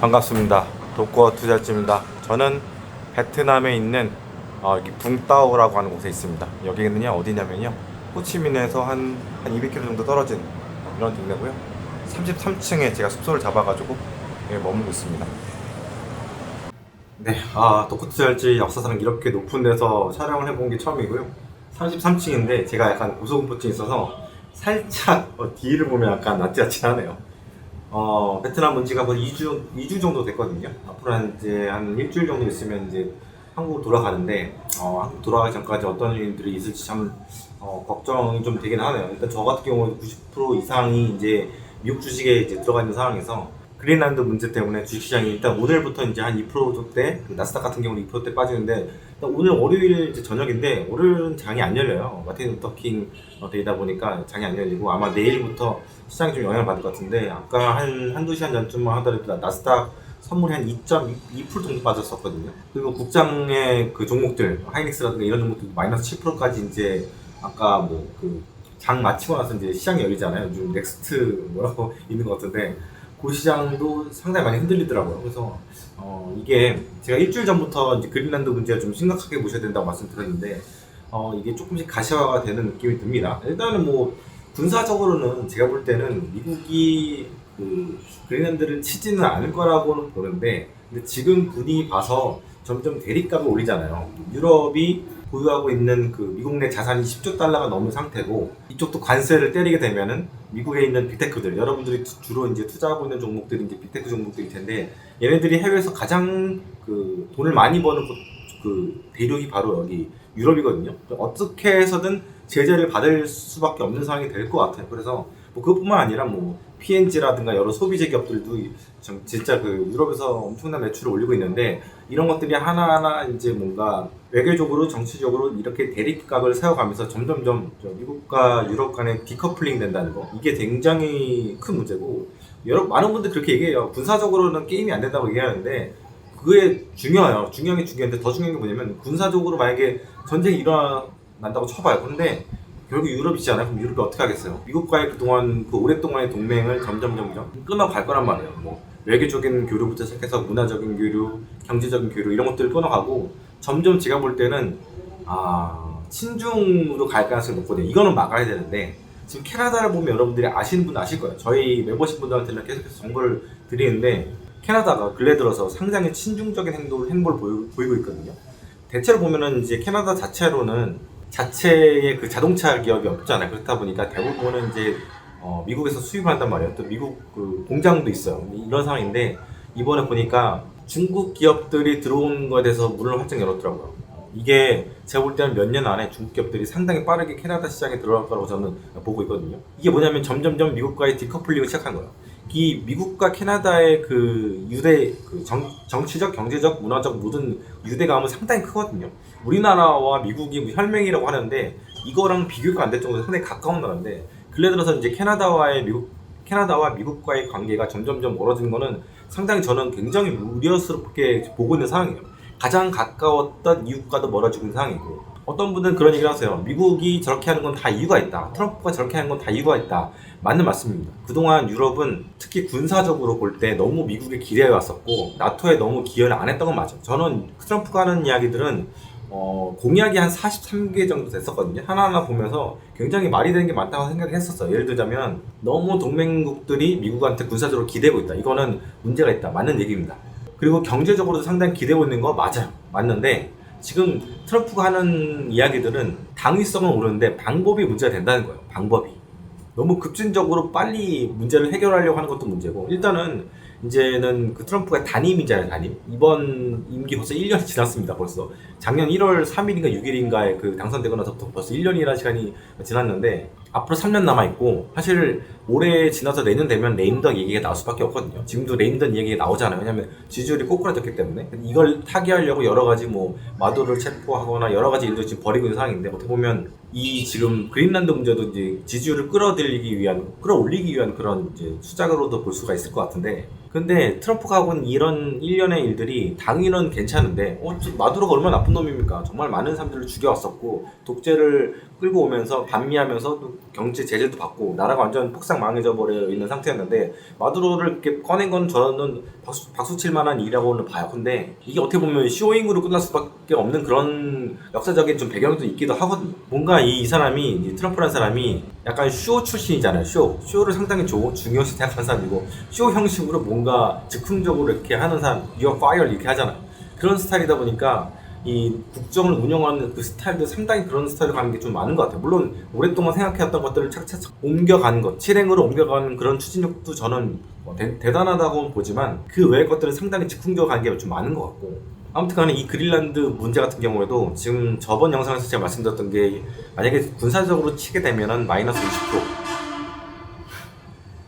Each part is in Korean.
반갑습니다. 독거 투자자입니다. 저는 베트남에 있는 붕따오라고 하는 곳에 있습니다. 여기는요 어디냐면요 호치민에서 한 200km 정도 떨어진 이런 동네고요. 33층에 제가 숙소를 잡아가지고 여기 머물고 있습니다. 네, 독거 투자자 역사상 이렇게 높은 데서 촬영을 해본 게 처음이고요. 33층인데 제가 약간 고소공포증이 있어서 살짝 뒤를 보면 약간 나지나치하네요. 베트남 온 지가 거의 2주 정도 됐거든요. 앞으로 한 일주일 정도 있으면 이제 한국으로 돌아가는데, 한국 돌아가기 전까지 어떤 일들이 있을지 참, 걱정이 좀 되긴 하네요. 일단 저 같은 경우는 90% 이상이 이제 미국 주식에 이제 들어가 있는 상황에서 그린란드 문제 때문에 주식시장이 일단 오늘부터 이제 한 2%대, 나스닥 같은 경우는 2%대 빠지는데, 일단 오늘 월요일 이제 저녁인데, 오늘은 장이 안 열려요. 마틴 루터 킹 데이다 보니까 장이 안 열리고, 아마 내일부터 시장이 좀 영향을 받을 것 같은데, 아까 한두 시간 전쯤만 하더라도 나스닥 선물이 한 2.2% 정도 빠졌었거든요. 그리고 국장의 그 종목들, 하이닉스라든가 이런 종목들 마이너스 7%까지 이제 아까 뭐 장 마치고 나서 이제 시장이 열리잖아요. 요즘 넥스트 뭐라고 있는 것 같은데, 그 시장도 상당히 많이 흔들리더라고요. 그래서 이게 제가 일주일 전부터 이제 그린란드 문제가 좀 심각하게 보셔야 된다고 말씀드렸는데, 이게 조금씩 가시화가 되는 느낌이 듭니다. 일단은 뭐 군사적으로는 제가 볼 때는 미국이 그린란드를 치지는 않을 거라고는 보는데, 근데 지금 분위기 봐서 점점 대립값을 올리잖아요. 유럽이 보유하고 있는 그 미국 내 자산이 10조 달러가 넘는 상태고, 이쪽도 관세를 때리게 되면은 미국에 있는 빅테크들, 여러분들이 주로 이제 투자하고 있는 종목들이 이제 빅테크 종목들일 텐데, 얘네들이 해외에서 가장 그 돈을 많이 버는 그 대륙이 바로 여기 유럽이거든요. 어떻게 해서든 제재를 받을 수밖에 없는 상황이 될 것 같아요. 그래서 뭐 그것뿐만 아니라 뭐 P&G라든가 여러 소비재 기업들도 진짜 그 유럽에서 엄청난 매출을 올리고 있는데, 이런 것들이 하나하나 이제 뭔가 외교적으로 정치적으로 이렇게 대립각을 세워가면서 점점점 미국과 유럽 간에 디커플링 된다는 거, 이게 굉장히 큰 문제고, 많은 분들 그렇게 얘기해요. 군사적으로는 게임이 안 된다고 얘기하는데 그게 중요해요. 중요한 게 중요한데, 더 중요한 게 뭐냐면 군사적으로 만약에 전쟁이 일어난다고 쳐봐요. 근데 결국 유럽이잖아요. 그럼 유럽이 어떻게 하겠어요? 미국과의 그동안 그 오랫동안의 동맹을 점점 끊어갈 거란 말이에요. 뭐 외교적인 교류부터 시작해서 문화적인 교류, 경제적인 교류 이런 것들을 끊어가고, 점점 제가 볼 때는 친중으로 갈 가능성이 높거든요. 이거는 막아야 되는데, 지금 캐나다를 보면 여러분들이 아시는 분 아실 거예요. 저희 멤버십 분들한테는 계속해서 정보를 드리는데, 캐나다가 근래 들어서 상당히 친중적인 행보를 보이고 있거든요. 대체로 보면은 이제 캐나다 자체의 그 자동차 기업이 없잖아요. 그렇다 보니까 대부분은 이제 미국에서 수입을 한단 말이에요. 또 미국 그 공장도 있어요. 이런 상황인데, 이번에 보니까 중국 기업들이 들어온 거에 대해서 문을 활짝 열었더라고요. 이게 제가 볼 때는 몇 년 안에 중국 기업들이 상당히 빠르게 캐나다 시장에 들어갈 거라고 저는 보고 있거든요. 이게 뭐냐면 점점점 미국과의 디커플링을 시작한 거예요. 이 미국과 캐나다의 그 정치적, 경제적, 문화적 모든 유대감은 상당히 크거든요. 우리나라와 미국이 혈맹이라고 하는데, 이거랑 비교가 안 될 정도로 상당히 가까운 나라인데, 근래 들어서 이제 캐나다와 미국과의 관계가 점점점 멀어지는 거는 상당히 저는 굉장히 우려스럽게 보고 있는 상황이에요. 가장 가까웠던 이웃과도 멀어지고 있는 상황이고, 어떤 분들은 그런 얘기를 하세요. 미국이 저렇게 하는 건 다 이유가 있다. 트럼프가 저렇게 하는 건 다 이유가 있다. 맞는 말씀입니다. 그동안 유럽은 특히 군사적으로 볼 때 너무 미국에 기대해 왔었고, 나토에 너무 기여를 안 했던 건 맞아요. 저는 트럼프가 하는 이야기들은 공약이 한 43개 정도 됐었거든요. 하나하나 보면서 굉장히 말이 되는 게 많다고 생각했었어요. 예를 들자면, 너무 동맹국들이 미국한테 군사적으로 기대고 있다. 이거는 문제가 있다. 맞는 얘기입니다. 그리고 경제적으로도 상당히 기대고 있는 거 맞아요. 맞는데, 지금 트럼프가 하는 이야기들은 당위성은 오르는데 방법이 문제가 된다는 거예요. 방법이 너무 급진적으로 빨리 문제를 해결하려고 하는 것도 문제고, 일단은 이제는 그 트럼프가 단임이잖아요. 단임. 이번 임기 벌써 1년이 지났습니다. 벌써 작년 1월 3일인가 6일인가에 그 당선되고 나서부터 벌써 1년이라는 시간이 지났는데, 앞으로 3년 남아있고, 사실 올해 지나서 내년 되면 레임덕 얘기가 나올 수밖에 없거든요. 지금도 레임덕 얘기가 나오잖아요. 왜냐면 지지율이 꼬꾸라졌기 때문에. 이걸 타개하려고 여러 가지 뭐 마도를 체포하거나 여러 가지 일도 지금 벌이고 있는 상황인데, 어떻게 보면 이 지금 그린란드 문제도 이제 지지율을 끌어올리기 위한 그런 이제 수작으로도 볼 수가 있을 것 같은데, 근데 트럼프가 하고 있는 이런 일련의 일들이 당위는 괜찮은데, 마두로가 얼마나 나쁜 놈입니까? 정말 많은 사람들을 죽여왔었고, 독재를 끌고 오면서 반미하면서 또 경제 제재도 받고 나라가 완전 폭삭 살짝 망해져 버려 있는 상태였는데 마두로를 이렇게 꺼낸 건 저는 박수 칠 만한 일이라고는 봐요. 근데 이게 어떻게 보면 쇼잉으로 끝날 수밖에 없는 그런 역사적인 좀 배경도 있기도 하거든요. 뭔가 이 사람이, 이 트럼프라는 사람이 약간 쇼 출신이잖아요. 쇼를 상당히 중요시 생각하는 사람이고, 쇼 형식으로 뭔가 즉흥적으로 이렇게 하는 사람, You're fired 이렇게 하잖아요. 그런 스타일이다 보니까 이 국정을 운영하는 그 스타일도 상당히 그런 스타일로 가는 게 좀 많은 것 같아요. 물론 오랫동안 생각해왔던 것들을 착착 옮겨가는 것, 실행으로 옮겨가는 그런 추진력도 저는 대단하다고 보지만 그 외의 것들은 상당히 즉흥적으로 가는 게 좀 많은 것 같고, 아무튼 간에 이 그린란드 문제 같은 경우에도 지금 저번 영상에서 제가 말씀드렸던 게, 만약에 군사적으로 치게 되면은 마이너스 20%,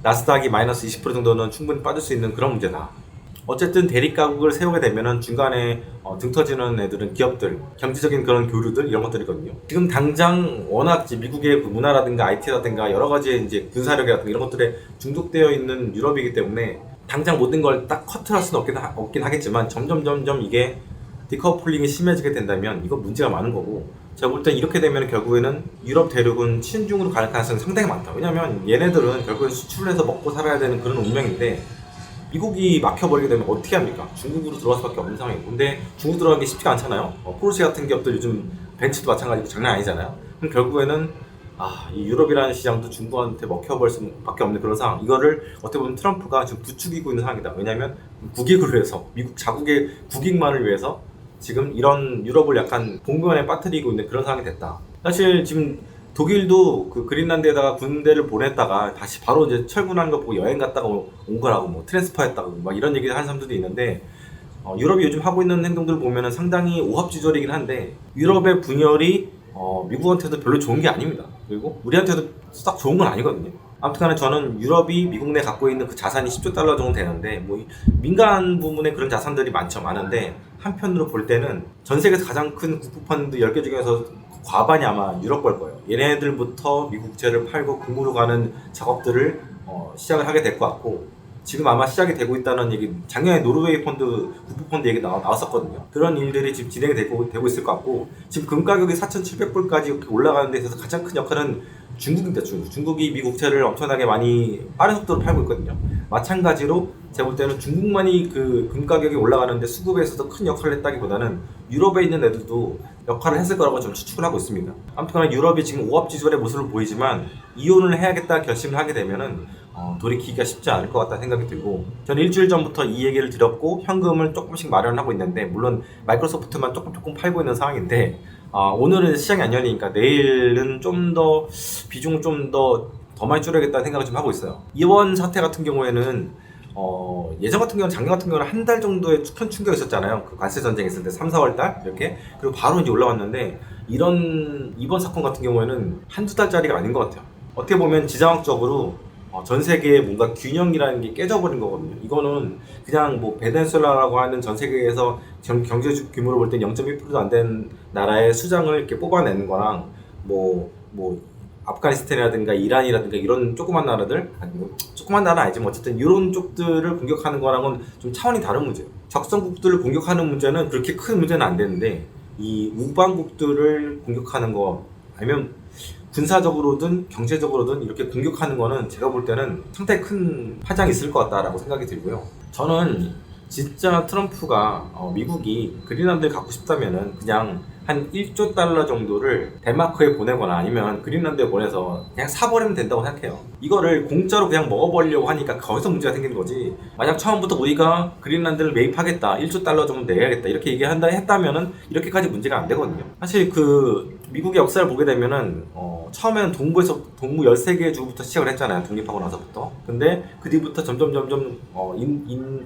나스닥이 마이너스 20% 정도는 충분히 빠질 수 있는 그런 문제다. 어쨌든 대립 가격을 세우게 되면은 중간에 등 터지는 애들은 기업들, 경제적인 그런 교류들 이런 것들이거든요. 지금 당장 워낙 미국의 그 문화라든가 IT라든가 여러 가지 이제 군사력이라든가 이런 것들에 중독되어 있는 유럽이기 때문에 당장 모든 걸 딱 커트할 수는 없긴 하겠지만 점점 이게 디커플링이 심해지게 된다면 이거 문제가 많은 거고, 제가 볼 땐 이렇게 되면 결국에는 유럽 대륙은 친중으로 갈 가능성이 상당히 많다. 왜냐면 얘네들은 결국엔 수출을 해서 먹고 살아야 되는 그런 운명인데, 미국이 막혀버리게 되면 어떻게 합니까? 중국으로 들어갈 수밖에 없는 상황이고, 근데 중국 들어가는 게 쉽지가 않잖아요. 포르쉐 같은 기업들 요즘 벤츠도 마찬가지고 장난 아니잖아요. 그럼 결국에는 이 유럽이라는 시장도 중국한테 먹혀버릴 수밖에 없는 그런 상황. 이거를 어떻게 보면 트럼프가 지금 부추기고 있는 상황이다. 왜냐하면 국익을 위해서, 미국 자국의 국익만을 위해서 지금 이런 유럽을 약간 봉변에 빠뜨리고 있는 그런 상황이 됐다. 사실 지금 독일도 그 그린란드에다가 군대를 보냈다가 다시 바로 이제 철군하는 거 보고 여행 갔다가 온 거라고, 뭐 트랜스퍼 했다고 막 이런 얘기를 하는 사람들도 있는데, 유럽이 요즘 하고 있는 행동들을 보면은 상당히 오합지졸이긴 한데, 유럽의 분열이 미국한테도 별로 좋은 게 아닙니다. 그리고 우리한테도 딱 좋은 건 아니거든요. 아무튼간에 저는 유럽이 미국 내 갖고 있는 그 자산이 10조 달러 정도 되는데, 뭐 민간 부문에 그런 자산들이 많은데, 한편으로 볼 때는 전 세계에서 가장 큰 국부펀드 10개 중에서 과반이 아마 유럽 걸 거예요. 얘네들부터 미국 국채를 팔고 국무로 가는 작업들을 시작을 하게 될 것 같고, 지금 아마 시작이 되고 있다는 얘기, 작년에 노르웨이 펀드, 국부펀드 얘기 나왔었거든요. 그런 일들이 지금 진행이 되고 있을 것 같고, 지금 금 가격이 4,700불까지 이렇게 올라가는 데 있어서 가장 큰 역할은 중국입니다. 중국이 미국 국채를 엄청나게 많이 빠른 속도로 팔고 있거든요. 마찬가지로 제가 볼 때는 중국만이 그 금 가격이 올라가는데 수급에 있어서 큰 역할을 했다기보다는 유럽에 있는 애들도 역할을 했을 거라고 저는 추측을 하고 있습니다. 아무튼 유럽이 지금 오합지졸의 모습을 보이지만, 이혼을 해야겠다 결심을 하게 되면은 돌이키기가 쉽지 않을 것 같다는 생각이 들고, 저는 일주일 전부터 이 얘기를 드렸고 현금을 조금씩 마련하고 있는데, 물론 마이크로소프트만 조금 팔고 있는 상황인데, 오늘은 시장이 안 열리니까 내일은 좀 더 비중을 좀 더 많이 줄여야겠다는 생각을 좀 하고 있어요. 이번 사태 같은 경우에는 예전 같은 경우는, 작년 같은 경우는 한 달 정도의 큰 충격이 있었잖아요. 그 관세 전쟁 있을 때 3, 4월 달 이렇게, 그리고 바로 이제 올라왔는데, 이번 사건 같은 경우에는 한두 달짜리가 아닌 것 같아요. 어떻게 보면 지정학적으로 전 세계의 뭔가 균형이라는 게 깨져버린 거거든요. 이거는 그냥 뭐 베네수엘라라고 하는 전 세계에서 경제 규모로 볼 때 0.1%도 안 되는 나라의 수장을 이렇게 뽑아내는 거랑, 뭐 아프가니스탄이라든가 이란이라든가 이런 조그만 나라들, 아니 뭐 조그만 나라 아니지 뭐 어쨌든 이런 쪽들을 공격하는 거랑은 좀 차원이 다른 문제예요. 적성국들을 공격하는 문제는 그렇게 큰 문제는 안 되는데, 이 우방국들을 공격하는 거, 아니면 군사적으로든 경제적으로든 이렇게 공격하는 거는 제가 볼 때는 상당히 큰 파장이 있을 것 같다라고 생각이 들고요. 저는 진짜 트럼프가 미국이 그린란드를 갖고 싶다면은 그냥 한 1조 달러 정도를 덴마크에 보내거나 아니면 그린란드에 보내서 그냥 사버리면 된다고 생각해요. 이거를 공짜로 그냥 먹어버리려고 하니까 거기서 문제가 생기는 거지. 만약 처음부터 우리가 그린란드를 매입하겠다, 1조 달러 정도 내야겠다 이렇게 했다면은 이렇게까지 문제가 안 되거든요. 사실 그 미국의 역사를 보게 되면은 처음에는 동부 13개 주부터 시작을 했잖아요. 독립하고 나서부터. 근데 그 뒤부터 점점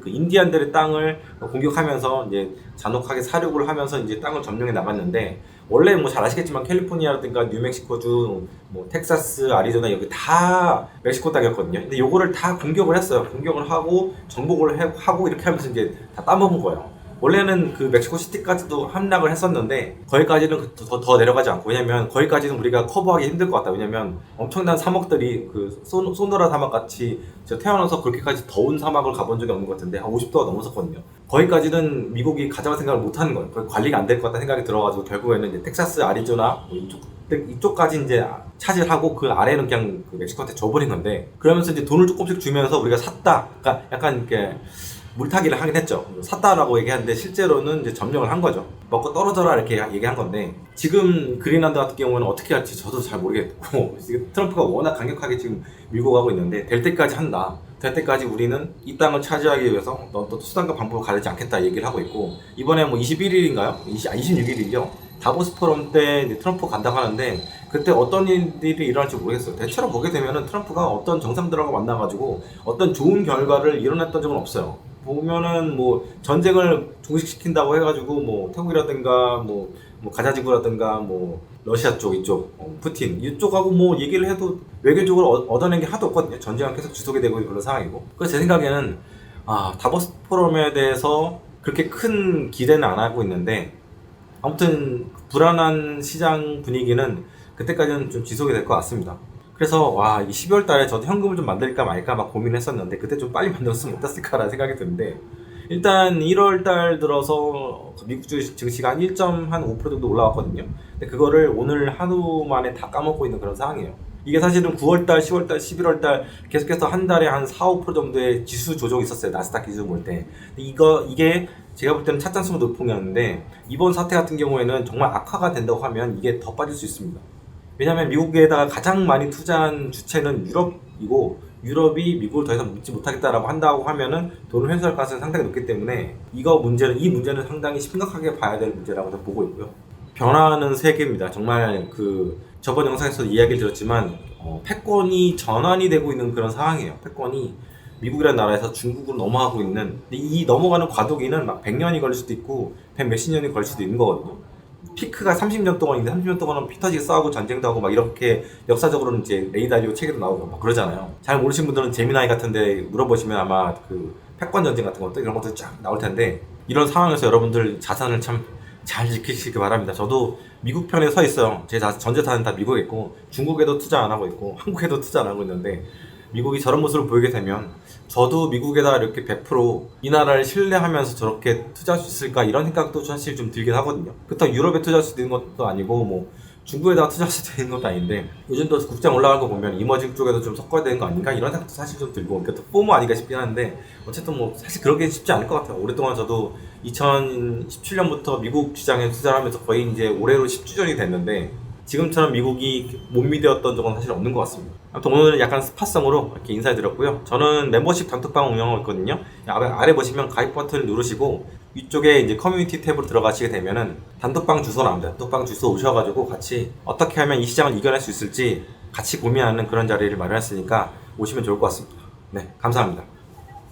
그 인디안들의 땅을 공격하면서 이제 잔혹하게 사륙을 하면서 이제 땅을 점령해 나갔는데, 원래 뭐 잘 아시겠지만 캘리포니아라든가 뉴멕시코주, 뭐 텍사스, 아리조나 여기 다 멕시코 땅이었거든요. 근데 요거를 다 공격을 했어요. 공격을 하고 정복을 하고 이렇게 하면서 이제 다 따먹은 거예요. 원래는 그 멕시코 시티까지도 함락을 했었는데 거기까지는 더 내려가지 않고, 왜냐면 거기까지는 우리가 커버하기 힘들 것 같다. 왜냐면 엄청난 사막들이 그 소노라 사막 같이 제가 태어나서 그렇게까지 더운 사막을 가본 적이 없는 것 같은데 한 50도가 넘었었거든요. 거기까지는 미국이 가져갈 생각을 못 하는 거예요. 거기 관리가 안 될 것 같다는 생각이 들어가지고 결국에는 이제 텍사스, 아리조나 뭐 이쪽까지 이제 차지하고 그 아래는 그냥 그 멕시코한테 줘버린 건데, 그러면서 이제 돈을 조금씩 주면서 우리가 샀다. 그러니까 약간 이렇게 물타기를 하긴 했죠. 샀다라고 얘기하는데 실제로는 이제 점령을 한 거죠. 먹고 떨어져라 이렇게 얘기한 건데, 지금 그린란드 같은 경우는 어떻게 할지 저도 잘 모르겠고 지금 트럼프가 워낙 강력하게 지금 밀고 가고 있는데, 될 때까지 한다. 될 때까지 우리는 이 땅을 차지하기 위해서 또 수단과 방법을 가리지 않겠다 얘기를 하고 있고, 이번에 뭐 21일인가요? 26일이죠. 다보스 포럼 때 이제 트럼프 간다고 하는데 그때 어떤 일들이 일어날지 모르겠어요. 대체로 보게 되면은 트럼프가 어떤 정상들하고 만나가지고 어떤 좋은 결과를 이뤄냈던 적은 없어요. 보면은 뭐 전쟁을 종식시킨다고 해가지고 뭐 태국이라든가 뭐 가자지구라든가 뭐 러시아 쪽 이쪽 푸틴 이쪽하고 뭐 얘기를 해도 외교적으로 얻어낸 게 하나도 없거든요. 전쟁은 계속 지속이 되고 그런 상황이고. 그래서 제 생각에는 다보스 포럼에 대해서 그렇게 큰 기대는 안 하고 있는데, 아무튼 불안한 시장 분위기는 그때까지는 좀 지속이 될 것 같습니다. 그래서 이 12월 달에 저도 현금을 좀 만들까 말까 막 고민했었는데 그때 좀 빨리 만들었으면 어땠을까라는 생각이 드는데, 일단 1월 달 들어서 미국 주식 증시가 한 1.5% 정도 올라왔거든요. 근데 그거를 오늘 하루 만에 다 까먹고 있는 그런 상황이에요. 이게 사실은 9월 달, 10월 달, 11월 달 계속해서 한 달에 한 4, 5% 정도의 지수 조정이 있었어요. 나스닥 기준 볼 때. 이게 제가 볼 때는 찻잔수가 높음이었는데, 이번 사태 같은 경우에는 정말 악화가 된다고 하면 이게 더 빠질 수 있습니다. 왜냐하면 미국에다가 가장 많이 투자한 주체는 유럽이고, 유럽이 미국을 더 이상 믿지 못하겠다라고 한다고 하면은 돈을 회수할 가능성이 상당히 높기 때문에 이 문제는 상당히 심각하게 봐야 될 문제라고 저는 보고 있고요. 변화하는 세계입니다. 정말 저번 영상에서 이야기를 드렸지만 패권이 전환이 되고 있는 그런 상황이에요. 패권이 미국이라는 나라에서 중국으로 넘어가고 있는, 이 넘어가는 과도기는 막 100년이 걸릴 수도 있고 100 몇십 년이 걸릴 수도 있는 거거든요. 피크가 30년 동안인데 30년 동안은 피 터지게 싸우고 전쟁도 하고 막 이렇게 역사적으로는 이제 레이다리오 책에도 나오고 막 그러잖아요. 잘 모르신 분들은 제미나이 같은데 물어보시면 아마 그 패권 전쟁 같은 것도 이런 것들 쫙 나올 텐데, 이런 상황에서 여러분들 자산을 참 잘 지키시기 바랍니다. 저도 미국 편에 서 있어요. 제 전 재산은 다 미국에 있고 중국에도 투자 안 하고 있고 한국에도 투자 안 하고 있는데, 미국이 저런 모습을 보이게 되면 저도 미국에다 이렇게 100% 이 나라를 신뢰하면서 저렇게 투자할 수 있을까 이런 생각도 사실 좀 들긴 하거든요. 그렇다고 유럽에 투자할 수 있는 것도 아니고 뭐 중국에다가 투자할 수 있는 것도 아닌데, 요즘도 국장 올라간 거 보면 이머징 쪽에도 좀 섞어야 되는 거 아닌가 이런 생각도 사실 좀 들고, 그러니까 포모 아닌가 싶긴 한데, 어쨌든 뭐 사실 그러기엔 쉽지 않을 것 같아요. 오랫동안 저도 2017년부터 미국 시장에 투자를 하면서 거의 이제 올해로 10주년이 됐는데 지금처럼 미국이 못 미되었던 적은 사실 없는 것 같습니다. 아무튼 오늘은 약간 스파성으로 이렇게 인사드렸고요. 저는 멤버십 단톡방 운영하고 있거든요. 아래 보시면 가입 버튼을 누르시고 위쪽에 이제 커뮤니티 탭으로 들어가시게 되면은 단톡방 주소 나옵니다. 단톡방 주소 오셔가지고 같이 어떻게 하면 이 시장을 이겨낼 수 있을지 같이 고민하는 그런 자리를 마련했으니까 오시면 좋을 것 같습니다. 네, 감사합니다.